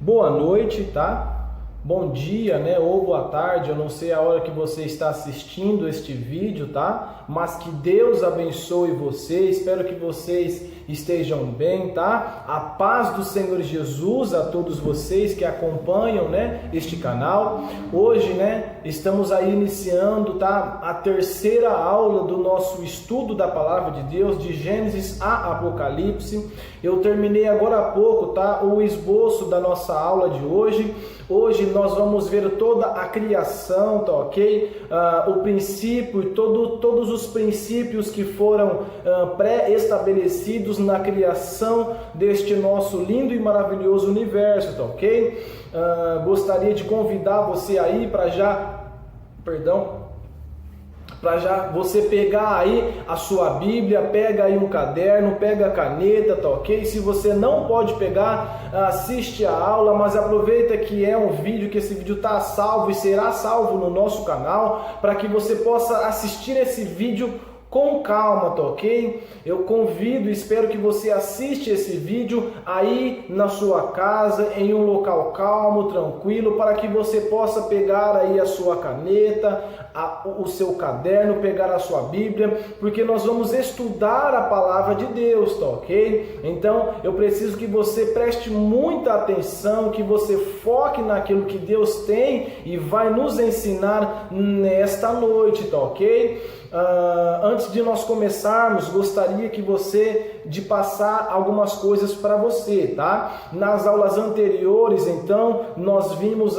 boa noite, tá? Bom dia, né? Ou boa tarde, eu não sei a hora que você está assistindo este vídeo, tá? Mas que Deus abençoe você, espero que vocês estejam bem, tá? A paz do Senhor Jesus a todos vocês que acompanham, né, este canal. Hoje, né, estamos aí iniciando, tá, a terceira aula do nosso estudo da Palavra de Deus, de Gênesis a Apocalipse. Eu terminei agora há pouco, tá, o esboço da nossa aula de hoje. Hoje nós vamos ver toda a criação, tá ok? O princípio, todos os princípios que foram pré-estabelecidos na criação deste nosso lindo e maravilhoso universo, tá ok? Gostaria de convidar você aí para já você pegar aí a sua Bíblia, pega aí um caderno, pega a caneta, tá ok? Se você não pode pegar, assiste a aula, mas aproveita que é um vídeo, que esse vídeo está salvo e será salvo no nosso canal, para que você possa assistir esse vídeo com calma, tá ok? Eu convido e espero que você assista esse vídeo aí na sua casa, em um local calmo, tranquilo, para que você possa pegar aí a sua caneta, o seu caderno, pegar a sua Bíblia, porque nós vamos estudar a Palavra de Deus, tá ok? Então, eu preciso que você preste muita atenção, que você foque naquilo que Deus tem e vai nos ensinar nesta noite, tá ok? Antes de nós começarmos, gostaria de passar algumas coisas para você, tá? Nas aulas anteriores, então, nós vimos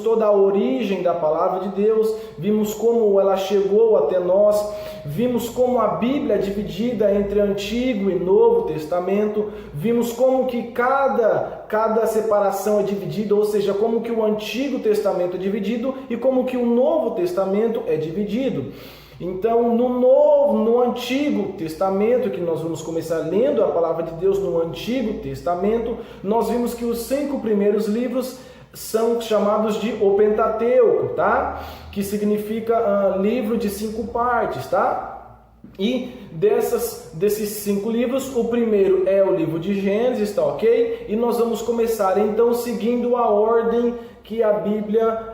toda a origem da Palavra de Deus, vimos como ela chegou até nós, vimos como a Bíblia é dividida entre Antigo e Novo Testamento, vimos como que cada separação é dividida, ou seja, como que o Antigo Testamento é dividido e como que o Novo Testamento é dividido. Então, no Antigo Testamento, que nós vamos começar lendo a Palavra de Deus no Antigo Testamento, nós vimos que os 5 primeiros livros são chamados de o Pentateuco, tá? Que significa livro de 5 partes, tá? E desses 5 livros, o primeiro é o livro de Gênesis, tá ok? E nós vamos começar então seguindo a ordem que a Bíblia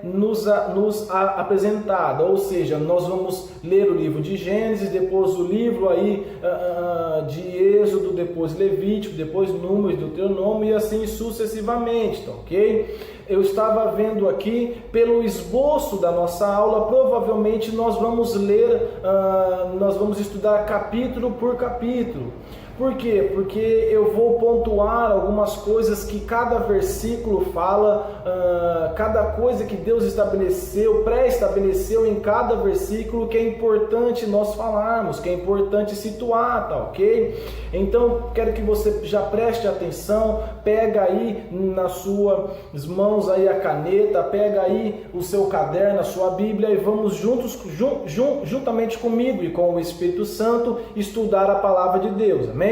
nos apresentada, ou seja, nós vamos ler o livro de Gênesis, depois o livro aí de Êxodo, depois Levítico, depois Números, Deuteronômio e assim sucessivamente, tá ok? Eu estava vendo aqui pelo esboço da nossa aula, provavelmente nós vamos estudar capítulo por capítulo. Por quê? Porque eu vou pontuar algumas coisas que cada versículo fala, cada coisa que Deus estabeleceu, pré-estabeleceu em cada versículo, que é importante nós falarmos, que é importante situar, tá ok? Então, quero que você já preste atenção, pega aí nas suas mãos aí a caneta, pega aí o seu caderno, a sua Bíblia e vamos juntamente comigo e com o Espírito Santo estudar a Palavra de Deus, amém?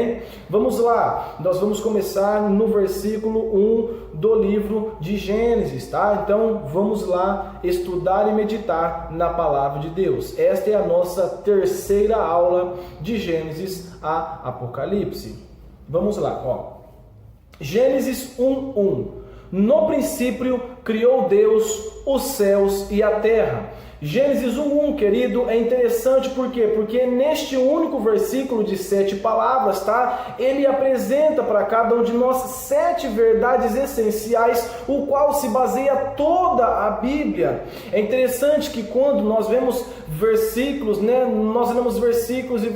Vamos lá, nós vamos começar no versículo 1 do livro de Gênesis, tá? Então vamos lá estudar e meditar na Palavra de Deus. Esta é a nossa terceira aula de Gênesis a Apocalipse. Vamos lá, ó. Gênesis 1:1. No princípio criou Deus os céus e a terra. Gênesis 1:1, querido, é interessante por quê? Porque neste único versículo de 7 palavras, tá? Ele apresenta para cada um de nós 7 verdades essenciais, o qual se baseia toda a Bíblia. É interessante que quando nós vemos versículos, né? Nós lemos versículos e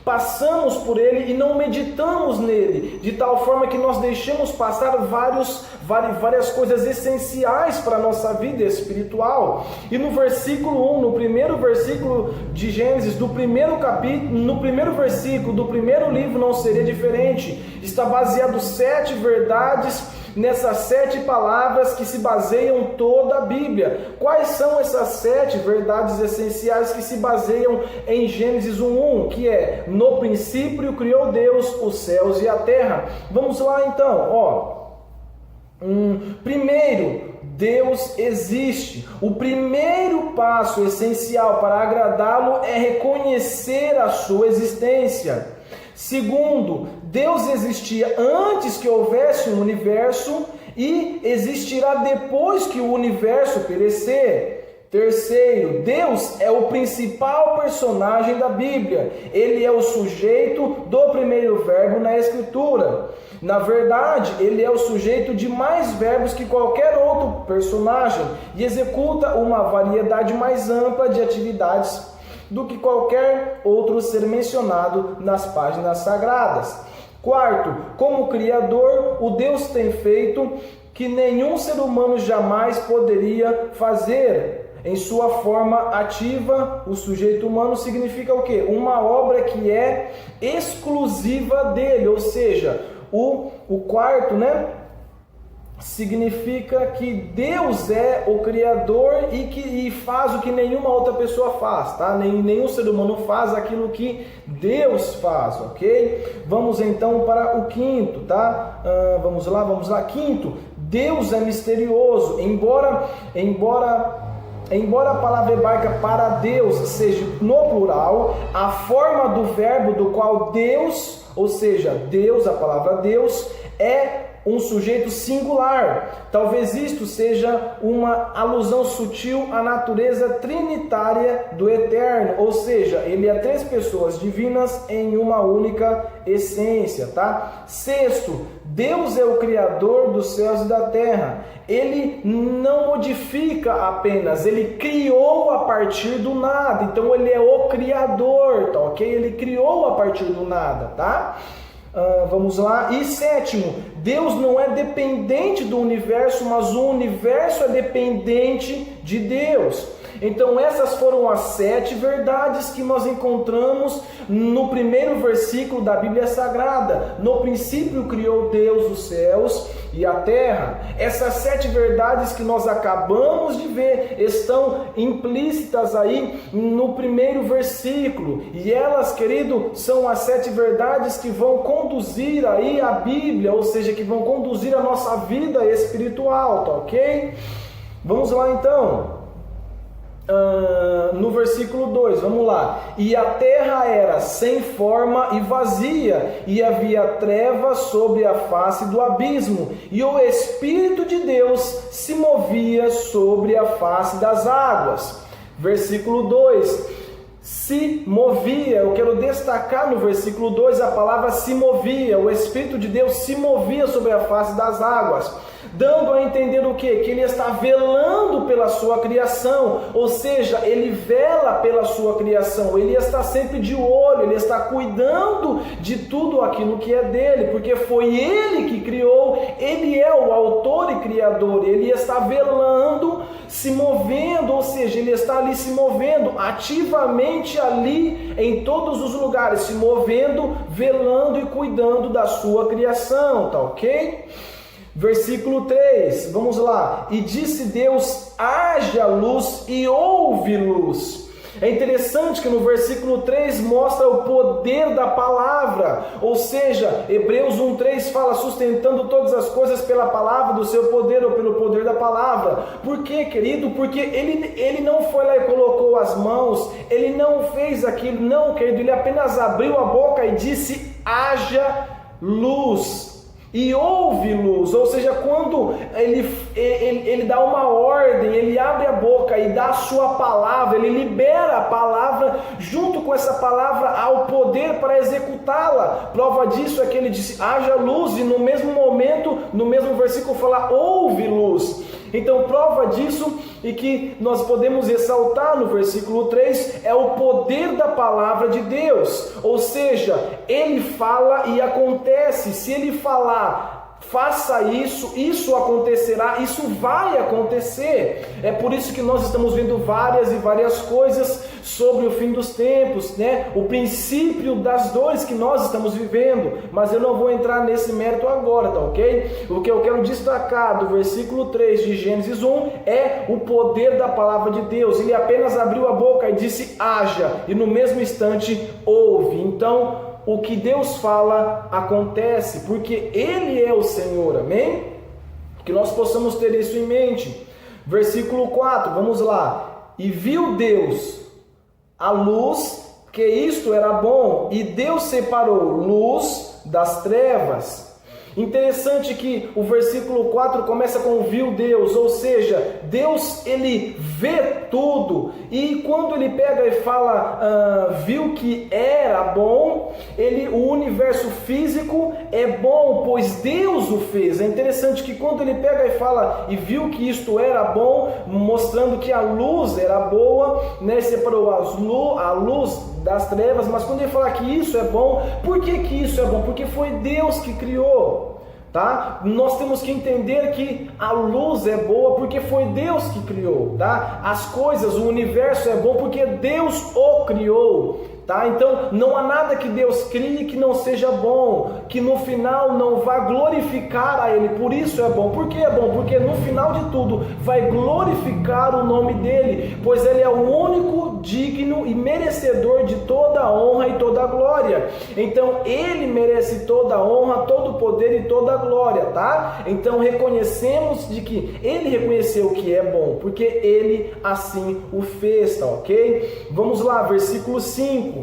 passamos por ele e não meditamos nele, de tal forma que nós deixamos passar várias coisas essenciais para a nossa vida espiritual. E no versículo 1, no primeiro versículo de Gênesis, do primeiro capítulo, no primeiro versículo do primeiro livro não seria diferente. Está baseado 7 verdades nessas 7 palavras que se baseiam toda a Bíblia. Quais são essas 7 verdades essenciais que se baseiam em Gênesis 1:1, que é: no princípio criou Deus os céus e a terra. Vamos lá então, ó. Primeiro, Deus existe. O primeiro passo essencial para agradá-lo é reconhecer a sua existência. Segundo, Deus existia antes que houvesse um universo e existirá depois que o universo perecer. Terceiro, Deus é o principal personagem da Bíblia. Ele é o sujeito do primeiro verbo na Escritura. Na verdade, ele é o sujeito de mais verbos que qualquer outro personagem e executa uma variedade mais ampla de atividades do que qualquer outro ser mencionado nas páginas sagradas. Quarto, como Criador, o Deus tem feito que nenhum ser humano jamais poderia fazer. Em sua forma ativa, o sujeito humano significa o quê? Uma obra que é exclusiva dele, ou seja, o quarto, significa que Deus é o Criador e faz o que nenhuma outra pessoa faz, tá? Nenhum ser humano faz aquilo que Deus faz, ok? Vamos então para o quinto, tá? Vamos lá. Quinto, Deus é misterioso, embora a palavra hebraica para Deus seja no plural, a forma do verbo do qual Deus, ou seja, Deus, a palavra Deus, é um sujeito singular. Talvez isto seja uma alusão sutil à natureza trinitária do Eterno, ou seja, ele é três pessoas divinas em uma única essência, tá? Sexto, Deus é o Criador dos céus e da terra. Ele não modifica apenas, ele criou a partir do nada. Então ele é o Criador, tá ok? Ele criou a partir do nada, tá? Vamos lá. E sétimo, Deus não é dependente do universo, mas o universo é dependente de Deus. Então essas foram as 7 verdades que nós encontramos no primeiro versículo da Bíblia Sagrada. No princípio criou Deus os céus e a terra. Essas 7 verdades que nós acabamos de ver estão implícitas aí no primeiro versículo. E elas, querido, são as 7 verdades que vão conduzir aí a Bíblia, ou seja, que vão conduzir a nossa vida espiritual, tá ok? Vamos lá então. No versículo 2, vamos lá. E a terra era sem forma e vazia, e havia trevas sobre a face do abismo, e o Espírito de Deus se movia sobre a face das águas. Versículo 2, se movia. Eu quero destacar no versículo 2 a palavra se movia. O Espírito de Deus se movia sobre a face das águas, dando a entender o quê? Que ele está velando pela sua criação, ou seja, ele vela pela sua criação, ele está sempre de olho, ele está cuidando de tudo aquilo que é dele, porque foi ele que criou, ele é o autor e criador, ele está velando, se movendo, ou seja, ele está ali se movendo ativamente ali em todos os lugares, se movendo, velando e cuidando da sua criação, tá ok? Versículo 3, vamos lá. E disse Deus, haja luz, e houve luz. É interessante que no versículo 3 mostra o poder da palavra, ou seja, Hebreus 1:3 fala sustentando todas as coisas pela palavra do seu poder, ou pelo poder da palavra. Por quê, querido? Porque ele não foi lá e colocou as mãos, ele não fez aquilo, não, querido, ele apenas abriu a boca e disse, haja luz. E houve luz, ou seja, quando ele dá uma ordem, ele abre a boca e dá a sua palavra, ele libera a palavra, junto com essa palavra há o poder para executá-la. Prova disso é que ele disse, haja luz, e no mesmo momento, no mesmo versículo fala, houve luz. Então prova disso, e que nós podemos ressaltar no versículo 3, é o poder da palavra de Deus, ou seja, ele fala e acontece. Se ele falar, faça isso, isso acontecerá, isso vai acontecer. É por isso que nós estamos vendo várias e várias coisas sobre o fim dos tempos, né? O princípio das dores que nós estamos vivendo, mas eu não vou entrar nesse mérito agora, tá ok? O que eu quero destacar do versículo 3 de Gênesis 1 é o poder da palavra de Deus. Ele apenas abriu a boca e disse, haja, e no mesmo instante houve. Então, o que Deus fala acontece, porque Ele é o Senhor, amém? Que nós possamos ter isso em mente. Versículo 4, vamos lá. E viu Deus a luz, que isto era bom, e Deus separou luz das trevas. Interessante que o versículo 4 começa com viu Deus, ou seja, Deus ele vê tudo, e quando ele pega e fala viu que era bom, o universo físico é bom, pois Deus o fez. É interessante que quando ele pega e fala e viu que isto era bom, mostrando que a luz era boa, né, separou a luz das trevas, mas quando ele fala que isso é bom, por que isso é bom? Porque foi Deus que criou, tá? Nós temos que entender que a luz é boa porque foi Deus que criou, tá? As coisas, o universo é bom porque Deus o criou, tá? Então não há nada que Deus crie que não seja bom, que no final não vá glorificar a Ele. Por isso é bom. Por que é bom? Porque no final de tudo vai glorificar o nome dEle, pois Ele é o único digno e merecedor de toda a honra e toda a glória. Então Ele merece toda a honra, todo o poder e toda a glória, tá? Então reconhecemos de que Ele reconheceu que é bom, porque Ele assim o fez, tá ok? Vamos lá, versículo 5.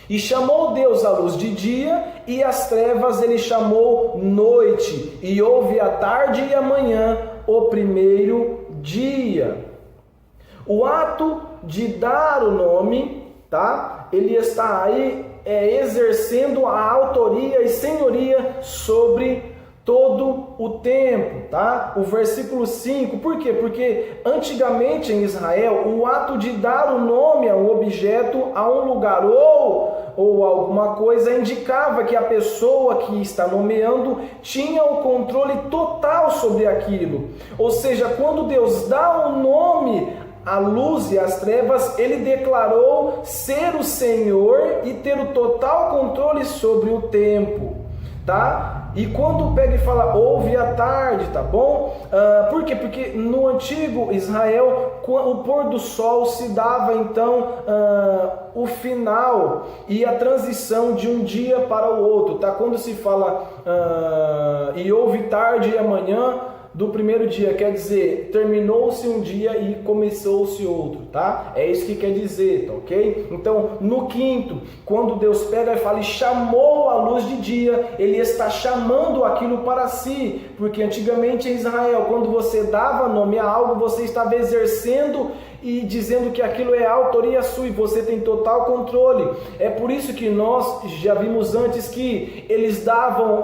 E chamou Deus a luz de dia, e as trevas ele chamou noite, e houve a tarde e a manhã, o primeiro dia. O ato de dar o nome, tá? Ele está aí exercendo a autoria e senhoria sobre todo o tempo, tá? O versículo 5, por quê? Porque antigamente em Israel, o ato de dar o nome a um objeto, a um lugar ou alguma coisa, indicava que a pessoa que está nomeando tinha o controle total sobre aquilo. Ou seja, quando Deus dá o nome à luz e às trevas, ele declarou ser o Senhor e ter o total controle sobre o tempo, tá? E quando pega e fala, houve a tarde, tá bom? Por quê? Porque no antigo Israel, o pôr do sol se dava então o final e a transição de um dia para o outro, tá? Quando se fala e houve tarde e amanhã do primeiro dia, quer dizer, terminou-se um dia e começou-se outro, tá? É isso que quer dizer, tá ok? Então, no quinto, quando Deus pega e fala e chamou a luz de dia, ele está chamando aquilo para si, porque antigamente em Israel, quando você dava nome a algo, você estava exercendo e dizendo que aquilo é autoria sua e você tem total controle. É por isso que nós já vimos antes que eles davam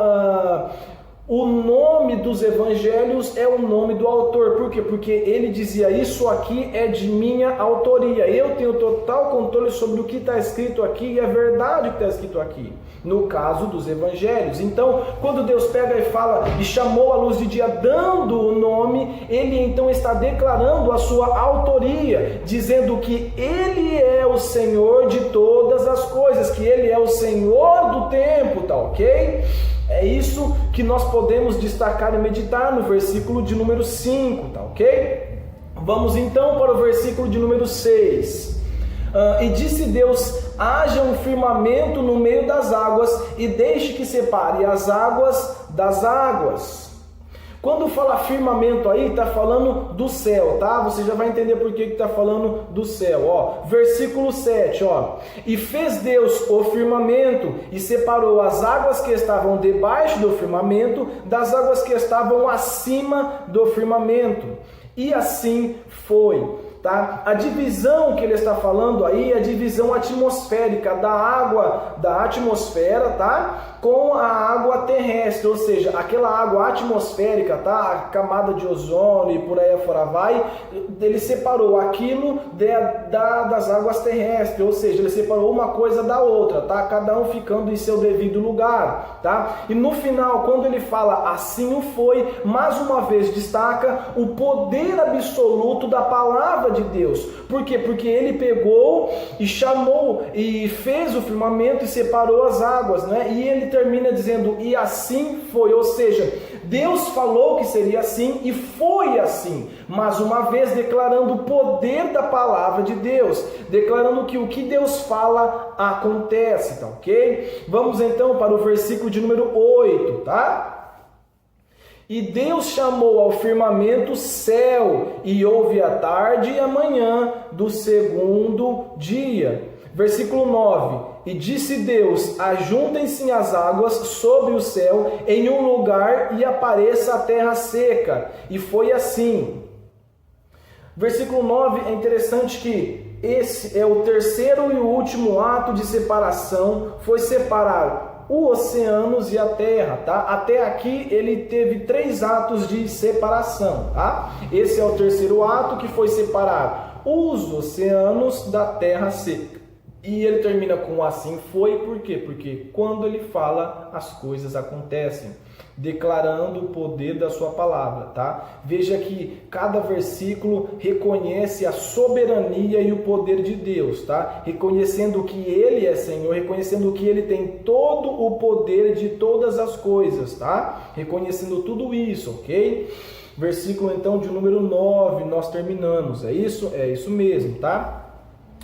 o nome dos evangelhos é o nome do autor. Por quê? Porque ele dizia, isso aqui é de minha autoria. Eu tenho total controle sobre o que está escrito aqui e é verdade o que está escrito aqui. No caso dos evangelhos. Então, quando Deus pega e fala e chamou a luz de dia dando o nome, ele então está declarando a sua autoria, dizendo que ele é o Senhor de todas as coisas, que ele é o Senhor do tempo, tá ok? É isso que nós podemos destacar e meditar no versículo de número 5, tá ok? Vamos então para o versículo de número 6. E disse Deus, haja um firmamento no meio das águas e deixe que separe as águas das águas. Quando fala firmamento aí, está falando do céu, tá? Você já vai entender por que está falando do céu, ó. Versículo 7, ó. E fez Deus o firmamento e separou as águas que estavam debaixo do firmamento das águas que estavam acima do firmamento. E assim foi. Tá? A divisão que ele está falando aí é a divisão atmosférica da água da atmosfera, tá? Com a água terrestre, ou seja, aquela água atmosférica, tá? A camada de ozônio e por aí afora vai, ele separou aquilo das águas terrestres, ou seja, ele separou uma coisa da outra, tá? Cada um ficando em seu devido lugar, tá? E no final, quando ele fala assim o foi, mais uma vez destaca o poder absoluto da palavra de Deus. Por quê? Porque ele pegou e chamou e fez o firmamento e separou as águas, né? E ele termina dizendo, e assim foi, ou seja, Deus falou que seria assim e foi assim, mais uma vez declarando o poder da palavra de Deus, declarando que o que Deus fala acontece, tá ok? Vamos então para o versículo de número 8, tá? E Deus chamou ao firmamento céu, e houve a tarde e a manhã do segundo dia. Versículo 9. e disse Deus: ajuntem-se as águas sobre o céu em um lugar e apareça a terra seca. E foi assim. Versículo 9 é interessante que esse é o terceiro e o último ato de separação, foi separar os oceanos e a terra, tá? Até aqui ele teve 3 atos de separação, tá? Esse é o terceiro ato, que foi separar os oceanos da terra seca. E ele termina com assim foi, por quê? Porque quando ele fala, as coisas acontecem, declarando o poder da sua palavra, tá? Veja que cada versículo reconhece a soberania e o poder de Deus, tá? Reconhecendo que Ele é Senhor, reconhecendo que Ele tem todo o poder de todas as coisas, tá? Reconhecendo tudo isso, ok? Versículo então de número 9, nós terminamos, é isso? É isso mesmo, tá?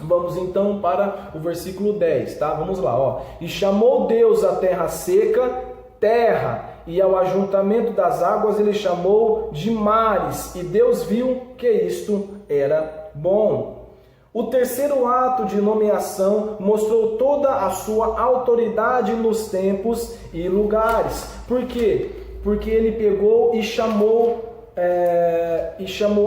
Vamos então para o versículo 10, tá? Vamos lá, ó. E chamou Deus a terra seca, terra, e ao ajuntamento das águas ele chamou de mares, e Deus viu que isto era bom. O terceiro ato de nomeação mostrou toda a sua autoridade nos tempos e lugares. Por quê? Porque ele pegou e chamou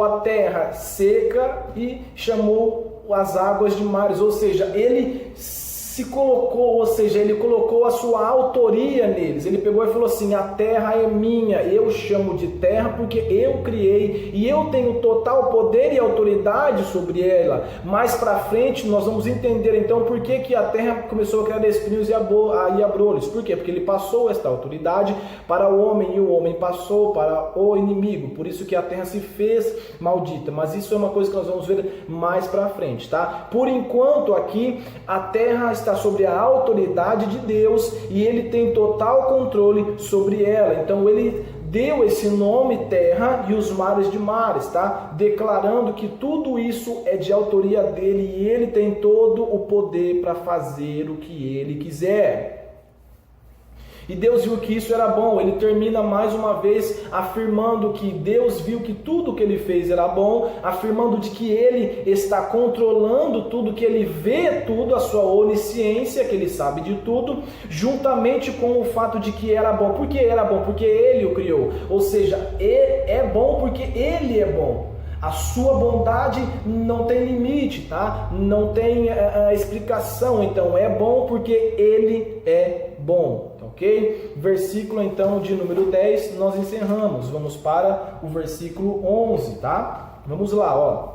a terra seca e chamou as águas de mares, ou seja, ele se colocou, ou seja, ele colocou a sua autoria neles. Ele pegou e falou assim: a terra é minha, eu chamo de terra porque eu criei e eu tenho total poder e autoridade sobre ela. Mais para frente nós vamos entender então por que a terra começou a criar espinhos e abrolhos. Por quê? Porque ele passou esta autoridade para o homem e o homem passou para o inimigo. Por isso que a terra se fez maldita. Mas isso é uma coisa que nós vamos ver mais para frente, tá? Por enquanto aqui a terra está sobre a autoridade de Deus e ele tem total controle sobre ela. Então ele deu esse nome terra e os mares de mares, tá? Declarando que tudo isso é de autoria dele e ele tem todo o poder para fazer o que ele quiser. E Deus viu que isso era bom. Ele termina mais uma vez afirmando que Deus viu que tudo que ele fez era bom, afirmando de que ele está controlando tudo, que ele vê tudo, a sua onisciência, que ele sabe de tudo, juntamente com o fato de que era bom. Por que era bom? Porque ele o criou. Ou seja, é bom porque ele é bom. A sua bondade não tem limite, tá? Não tem explicação. Então é bom porque ele é bom, ok? Versículo então de número 10, nós encerramos. Vamos para o versículo 11, tá? Vamos lá, ó.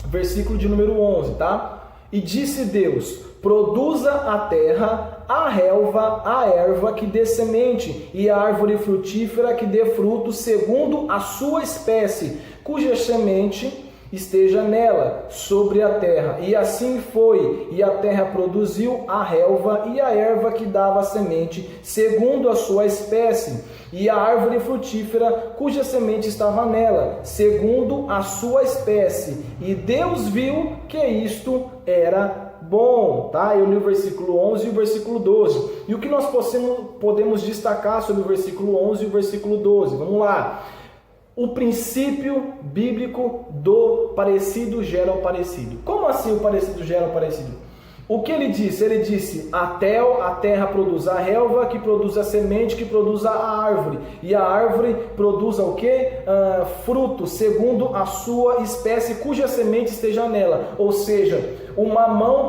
Versículo de número 11, tá? E disse Deus: produza a terra a relva, a erva que dê semente, e a árvore frutífera que dê fruto segundo a sua espécie, cuja semente esteja nela, sobre a terra. E assim foi, e a terra produziu a relva e a erva que dava semente, segundo a sua espécie, e a árvore frutífera, cuja semente estava nela, segundo a sua espécie. E Deus viu que isto era bom, tá? Eu li o versículo 11 e o versículo 12. E o que nós podemos destacar sobre o versículo 11 e o versículo 12? Vamos lá. O princípio bíblico do parecido gera o parecido. Como assim o parecido gera o parecido? O que ele disse? Ele disse: a terra produz a relva, que produz a semente, que produz a árvore. E a árvore produz o quê? Fruto, segundo a sua espécie, cuja semente esteja nela. Ou seja, o mamão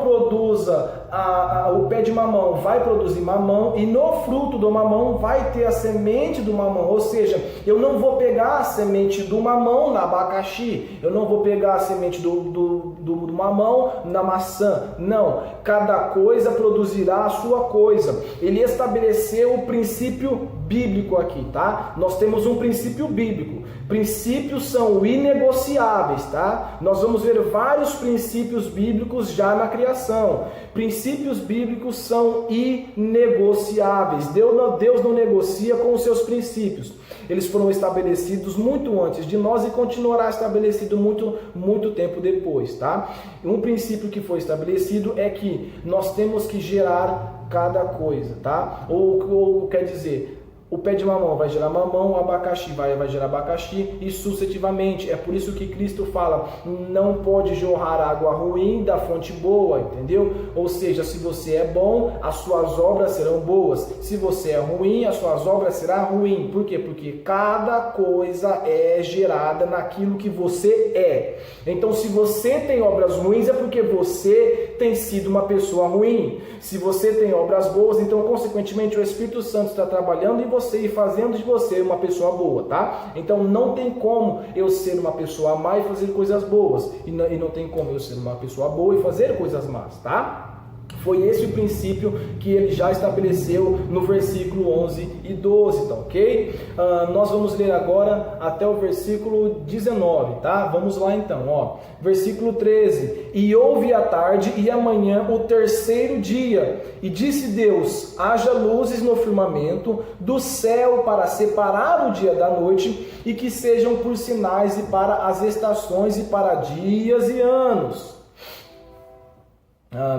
o pé de mamão vai produzir mamão, e no fruto do mamão vai ter a semente do mamão. Ou seja, eu não vou pegar a semente do mamão na abacaxi, eu não vou pegar a semente do mamão na maçã. Não, cada coisa produzirá a sua coisa. Ele estabeleceu o princípio bíblico aqui, tá? Nós temos um princípio bíblico. Princípios são inegociáveis, tá? Nós vamos ver vários princípios bíblicos já na criação. Princípios bíblicos são inegociáveis. Deus não negocia com os seus princípios. Eles foram estabelecidos muito antes de nós e continuará estabelecido muito tempo depois, tá? Um princípio que foi estabelecido é que nós temos que gerar cada coisa, tá? Ou quer dizer, o pé de mamão vai gerar mamão, o abacaxi vai gerar abacaxi e sucessivamente. É por isso que Cristo fala, não pode jorrar água ruim da fonte boa, entendeu? Ou seja, se você é bom, as suas obras serão boas. Se você é ruim, as suas obras serão ruins. Por quê? Porque cada coisa é gerada naquilo que você é. Então, se você tem obras ruins, é porque você tem sido uma pessoa ruim. Se você tem obras boas, então, consequentemente, o Espírito Santo está trabalhando em você e fazendo de você uma pessoa boa, tá? Então não tem como eu ser uma pessoa má e fazer coisas boas, e não tem como eu ser uma pessoa boa e fazer coisas más, tá? Foi esse o princípio que ele já estabeleceu no versículo 11 e 12, tá ok? Nós vamos ler agora até o versículo 19, tá? Vamos lá então, ó. Versículo 13. E houve à tarde e amanhã o terceiro dia, e disse Deus, haja luzes no firmamento do céu para separar o dia da noite, e que sejam por sinais e para as estações e para dias e anos.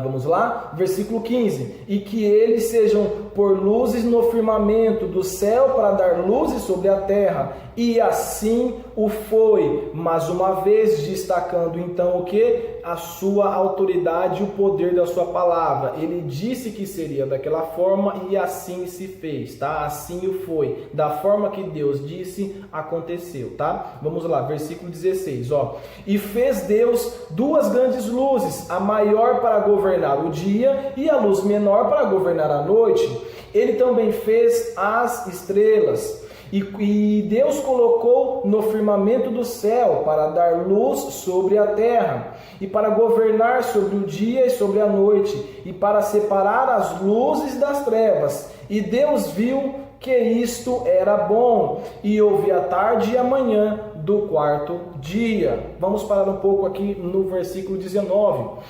Vamos lá, versículo 15, e que eles sejam por luzes no firmamento do céu para dar luzes sobre a terra, e assim o foi, mas uma vez destacando então o que? A sua autoridade e o poder da sua palavra. Ele disse que seria daquela forma e assim se fez, tá? Assim o foi, da forma que Deus disse, aconteceu, tá? Vamos lá, versículo 16, ó. E fez Deus duas grandes luzes, a maior para governar o dia e a luz menor para governar a noite. Ele também fez as estrelas. E Deus colocou no firmamento do céu para dar luz sobre a terra, e para governar sobre o dia e sobre a noite, e para separar as luzes das trevas. E Deus viu que isto era bom, e houve a tarde e a manhã do quarto dia. Vamos parar um pouco aqui no versículo 19.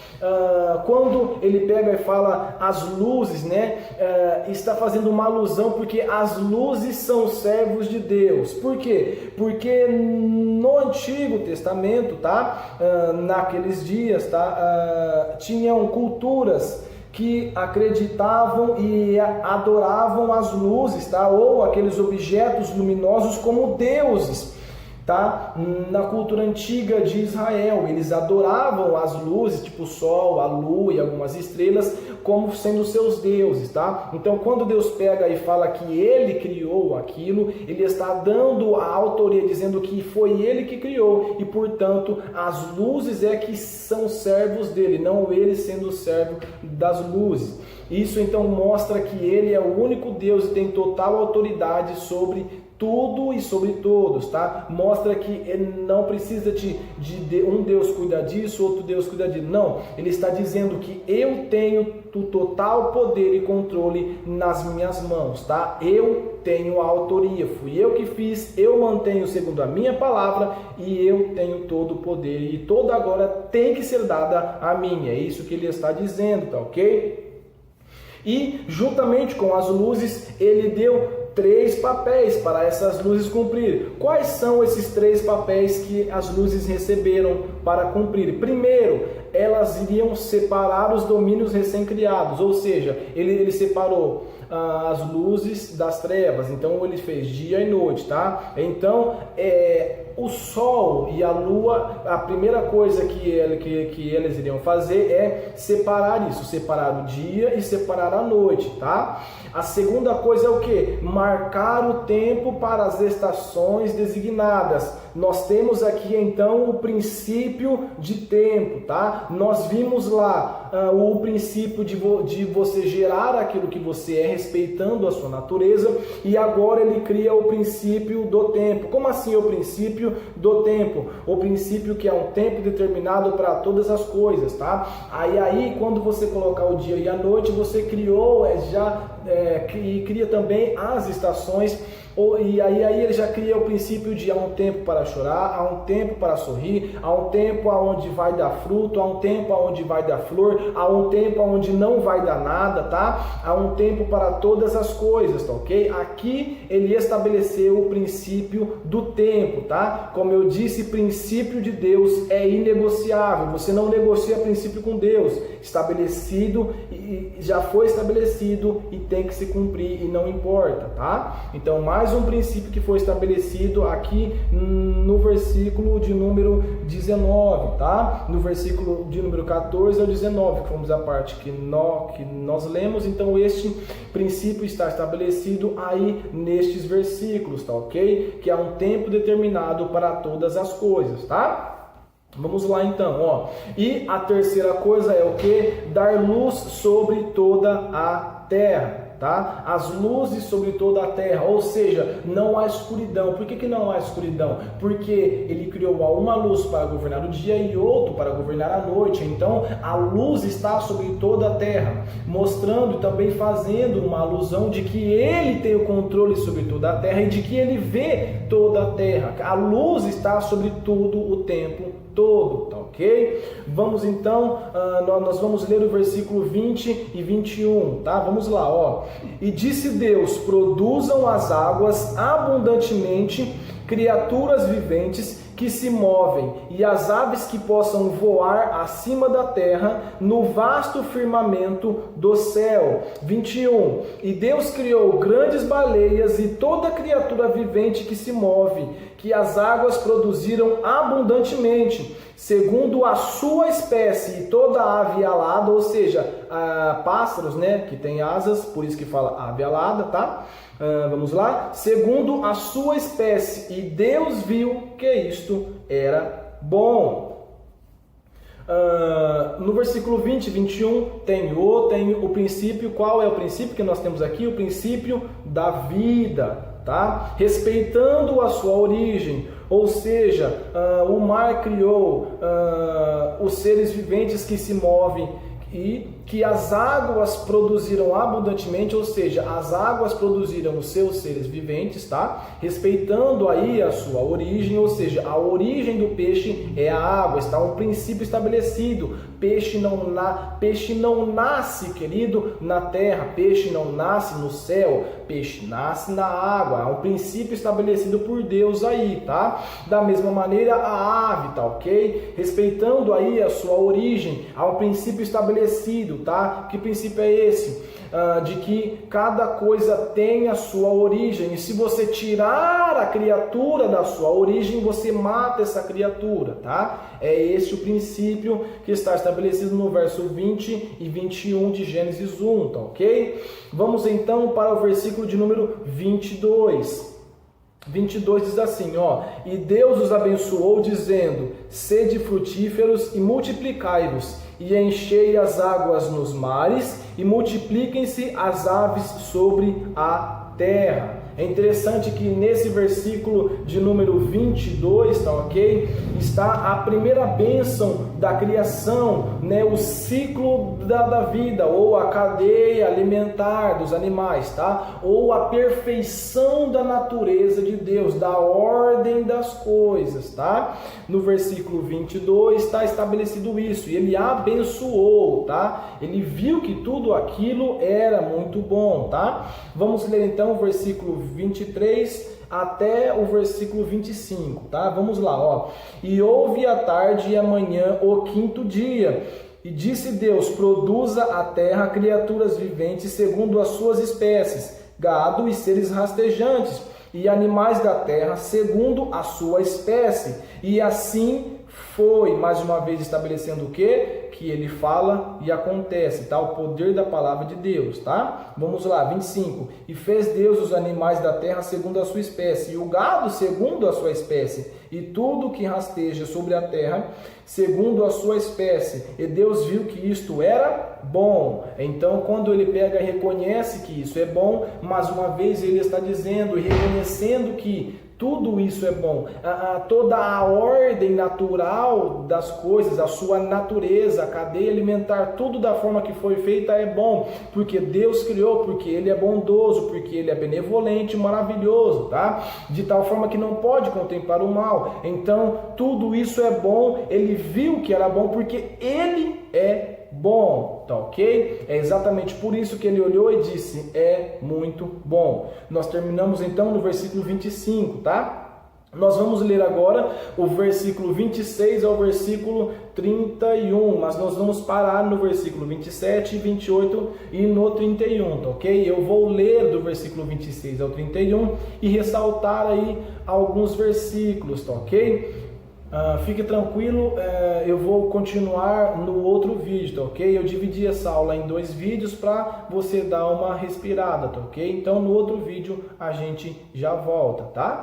Quando ele pega e fala as luzes, né? Está fazendo uma alusão porque as luzes são servos de Deus. Por quê? Porque no Antigo Testamento, tá? Naqueles dias, tá? Tinham culturas que acreditavam e adoravam as luzes, tá? Ou aqueles objetos luminosos como deuses, tá? Na cultura antiga de Israel, eles adoravam as luzes, tipo o sol, a lua e algumas estrelas, como sendo seus deuses, tá? Então, quando Deus pega e fala que Ele criou aquilo, Ele está dando a autoria, dizendo que foi Ele que criou, e, portanto, as luzes é que são servos dele, não Ele sendo servo das luzes. Isso, então, mostra que Ele é o único Deus e tem total autoridade sobre tudo e sobre todos, tá? Mostra que ele não precisa de um Deus cuidar disso, outro Deus cuidar disso. Não, ele está dizendo que eu tenho o total poder e controle nas minhas mãos, tá? Eu tenho a autoria, fui eu que fiz, eu mantenho segundo a minha palavra e eu tenho todo o poder e toda agora tem que ser dada a mim. É isso que ele está dizendo, tá ok? E juntamente com as luzes, ele deu 3 papéis para essas luzes cumprir. Quais são esses 3 papéis que as luzes receberam para cumprir? Primeiro, elas iriam separar os domínios recém-criados, ou seja, ele separou as luzes das trevas, então ele fez dia e noite, tá? Então, o sol e a lua, a primeira coisa que eles iriam fazer é separar isso, separar o dia e separar a noite, tá? A segunda coisa é o que? Marcar o tempo para as estações designadas. Nós temos aqui então o princípio de tempo, tá? Nós vimos lá o princípio de você gerar aquilo que você é, respeitando a sua natureza, e agora ele cria o princípio do tempo. Como assim o princípio do tempo? O princípio que é um tempo determinado para todas as coisas, tá? Aí quando você colocar o dia e a noite, você criou e cria também as estações. E aí ele já cria o princípio de há um tempo para chorar, há um tempo para sorrir, há um tempo onde vai dar fruto, há um tempo onde vai dar flor, há um tempo onde não vai dar nada, tá? Há um tempo para todas as coisas, tá ok? Aqui ele estabeleceu o princípio do tempo, tá? Como eu disse, princípio de Deus é inegociável, você não negocia princípio com Deus, estabelecido e já foi estabelecido e tem tem que se cumprir e não importa, tá? Então, mais um princípio que foi estabelecido aqui no versículo de número 19, tá? No versículo de número 14 ao 19, que fomos a parte que nós lemos. Então, este princípio está estabelecido aí nestes versículos, tá ok? Que há um tempo determinado para todas as coisas, tá? Vamos lá então, ó. E a terceira coisa é o que? Dar luz sobre toda a terra, tá? As luzes sobre toda a terra, ou seja, não há escuridão. Por que não há escuridão? Porque ele criou uma luz para governar o dia e outro para governar a noite. Então, a luz está sobre toda a terra, mostrando e também fazendo uma alusão de que ele tem o controle sobre toda a terra e de que ele vê toda a terra. A luz está sobre tudo o tempo todo, tá ok? Vamos então, nós vamos ler o versículo 20 e 21, tá? Vamos lá, ó. E disse Deus: produzam as águas abundantemente criaturas viventes que se movem, e as aves que possam voar acima da terra, no vasto firmamento do céu. 21. E Deus criou grandes baleias e toda criatura vivente que se move, que as águas produziram abundantemente, segundo a sua espécie, e toda ave alada, ou seja, pássaros, né, que tem asas, por isso que fala ave alada, tá? Vamos lá. Segundo a sua espécie, e Deus viu que isto era bom. No versículo 20 e 21 tem o princípio. Qual é o princípio que nós temos aqui? O princípio da vida, tá? Respeitando a sua origem, ou seja, o mar criou os seres viventes que se movem e que as águas produziram abundantemente, ou seja, as águas produziram os seus seres viventes, tá? Respeitando aí a sua origem, ou seja, a origem do peixe é a água, está um princípio estabelecido. Peixe não nasce, querido, na terra, peixe não nasce no céu, peixe nasce na água. Há um princípio estabelecido por Deus aí, tá? Da mesma maneira a ave, tá ok? Respeitando aí a sua origem, há um princípio estabelecido, tá? Que princípio é esse? De que cada coisa tem a sua origem, e se você tirar a criatura da sua origem, você mata essa criatura, tá? É esse o princípio que está estabelecido no verso 20 e 21 de Gênesis 1, tá ok? Vamos então para o versículo de número 22. 22 diz assim, ó: e Deus os abençoou dizendo: sede frutíferos e multiplicai-vos, e enchei as águas nos mares, e multipliquem-se as aves sobre a terra. É interessante que nesse versículo de número 22, tá ok? Está a primeira bênção da criação, né? O ciclo da vida, ou a cadeia alimentar dos animais, tá? Ou a perfeição da natureza de Deus, da ordem das coisas, tá? No versículo 22 está estabelecido isso, e ele abençoou, tá? Ele viu que tudo aquilo era muito bom, tá? Vamos ler então o versículo 23 até o versículo 25, tá? Vamos lá, ó. E houve a tarde e a manhã o quinto dia, e disse Deus: produza a terra criaturas viventes segundo as suas espécies, gado e seres rastejantes, e animais da terra segundo a sua espécie. E assim foi, mais uma vez estabelecendo o quê? Que ele fala e acontece, tá? O poder da palavra de Deus, tá? Vamos lá, 25. E fez Deus os animais da terra segundo a sua espécie, e o gado segundo a sua espécie, e tudo que rasteja sobre a terra segundo a sua espécie. E Deus viu que isto era bom. Então, quando ele pega e reconhece que isso é bom, mais uma vez ele está dizendo e reconhecendo que tudo isso é bom. Toda a ordem natural das coisas, a sua natureza, a cadeia alimentar, tudo da forma que foi feita é bom, porque Deus criou, porque Ele é bondoso, porque Ele é benevolente, maravilhoso, tá? De tal forma que não pode contemplar o mal. Então, tudo isso é bom. Ele viu que era bom porque Ele é bom, tá ok? É exatamente por isso que ele olhou e disse: é muito bom. Nós terminamos então no versículo 25, tá? Nós vamos ler agora o versículo 26 ao versículo 31, mas nós vamos parar no versículo 27, 28 e no 31, tá ok? Eu vou ler do versículo 26 ao 31 e ressaltar aí alguns versículos, tá ok? Fique tranquilo, eu vou continuar no outro vídeo, tá ok? Eu dividi essa aula em 2 vídeos para você dar uma respirada, tá ok? Então no outro vídeo a gente já volta, tá?